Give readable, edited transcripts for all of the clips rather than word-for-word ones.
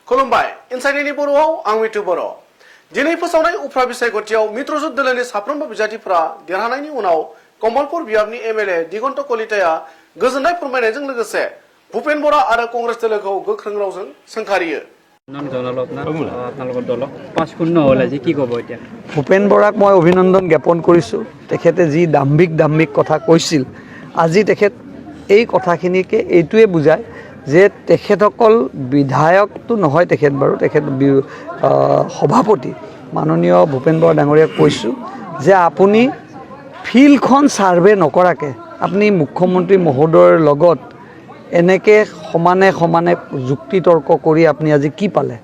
खुलुमबाय इनसाइडनि बर'आव आं मिथु बर'। दिनै फोसावनाय उफ्रा बिसायख'थियाव मित्रजुथ दोलोनि साफ्रोमबो बिजाथिफोरा देरहानायनि उनाव कमलपुर बियाबनि एमएलए दिगन्त कलिताया गोजोननाय फोरमायनायजों लोगोसे भूपेन बरा आरो कंग्रेस दोलोखौ गोख्रों रावजों सोंखारियो। ভূপেন বৰাক মই অভিনন্দন জ্ঞাপন কৰিছোঁ। তেখেতে যি দাম্ভিক কথা কৈছিল, আজি তেখেত এই কথাখিনিকে এইটোৱে বুজায় যে তেখেতসকল বিধায়কটো নহয়, তেখেত বাৰু তেখেত সভাপতি মাননীয় ভূপেন বৰা ডাঙৰীয়াক কৈছোঁ যে আপুনি ফিল্ডখন ছাৰ্ভে নকৰাকৈ আপুনি মুখ্যমন্ত্ৰী মহোদয়ৰ লগত এনেকৈ সমানে যুক্তি তৰ্ক কৰি আপুনি আজি কি পালে?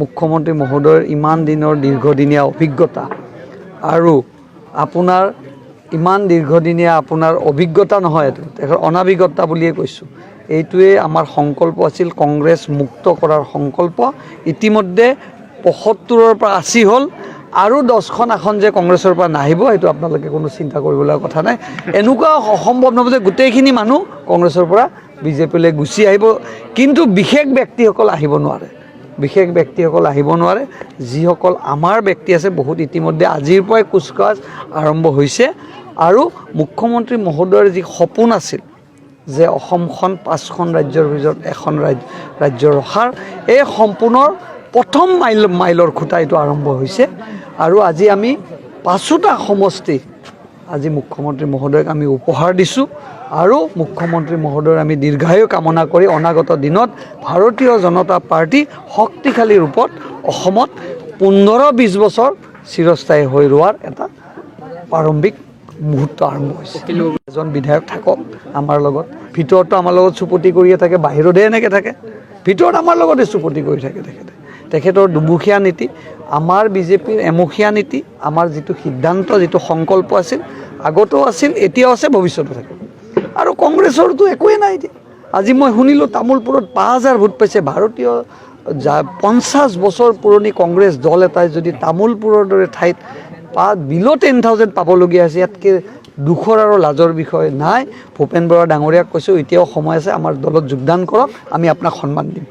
মুখ্যমন্ত্ৰী মহোদয়ৰ ইমান দিনৰ দীৰ্ঘদিনীয়া অভিজ্ঞতা আৰু আপোনাৰ ইমান দীৰ্ঘদিনীয়া আপোনাৰ অভিজ্ঞতা নহয়, এইটো তেখেতৰ অনাভিজ্ঞতা বুলিয়ে কৈছোঁ। এইটোৱে আমাৰ সংকল্প আছিল, কংগ্ৰেছ মুক্ত কৰাৰ সংকল্প। ইতিমধ্যে ৭৫ৰ পৰা ৮০ হ'ল আৰু 10খন আসন যে কংগ্ৰেছৰ পৰা নাহিব সেইটো আপোনালোকে কোনো চিন্তা কৰিবলগীয়া কথা নাই। এনেকুৱা অসম্ভৱ নহয় যে গোটেইখিনি মানুহ কংগ্ৰেছৰ পৰা বিজেপিলৈ গুচি আহিব, কিন্তু বিশেষ ব্যক্তিসকল আহিব নোৱাৰে। বিশেষ ব্যক্তিসকল আহিব নোৱাৰে। যিসকল আমাৰ ব্যক্তি আছে বহুত ইতিমধ্যে আজিৰ পৰাই কুচকাৱাজ আৰম্ভ হৈছে আৰু মুখ্যমন্ত্ৰী মহোদয়ৰ যি সপোন আছিল যে অসমখন 5খন ৰাজ্যৰ ভিতৰত এখন ৰাজ্য ৰখাৰ, এই সম্পূৰ্ণৰ প্ৰথম মাইলৰ খুঁটা এইটো আৰম্ভ হৈছে। আৰু আজি আমি 5টা সমষ্টি আজি মুখ্যমন্ত্ৰী মহোদয়ক আমি উপহাৰ দিছোঁ আৰু মুখ্যমন্ত্ৰী মহোদয়ৰ আমি দীৰ্ঘায়ু কামনা কৰি অনাগত দিনত ভাৰতীয় জনতা পাৰ্টি শক্তিশালী ৰূপত অসমত 15-20 বছৰ চিৰস্থায়ী হৈ ৰোৱাৰ এটা প্ৰাৰম্ভিক মুহূৰ্ত আৰম্ভ হৈছে। এজন বিধায়ক থাকক আমাৰ লগত, ভিতৰতো আমাৰ লগত চুপতি কৰিয়ে থাকে, বাহিৰতহে এনেকৈ থাকে, ভিতৰত আমাৰ লগতে চুপতি কৰি থাকে তেখেতৰ দুমুখীয়া নীতি, আমাৰ বিজেপিৰ এমুখীয়া নীতি, আমাৰ যিটো সিদ্ধান্ত যিটো সংকল্প আছিল আগতেও আছিল, এতিয়াও আছে, ভৱিষ্যতো থাকিব। আৰু কংগ্ৰেছৰতো একোৱেই নাই এতিয়া। আজি মই শুনিলোঁ তামোলপুৰত 5000 ভোট পাইছে। ভাৰতীয় 50 বছৰ পুৰণি কংগ্ৰেছ দল এটাই যদি তামোলপুৰৰ দৰে ঠাইত বিল' 10,000 পাবলগীয়া আছে, ইয়াতকৈ দুখৰ আৰু লাজৰ বিষয় নাই। ভূপেন বৰা ডাঙৰীয়াক কৈছোঁ এতিয়াও সময় আছে, আমাৰ দলত যোগদান কৰক, আমি আপোনাক সন্মান দিম।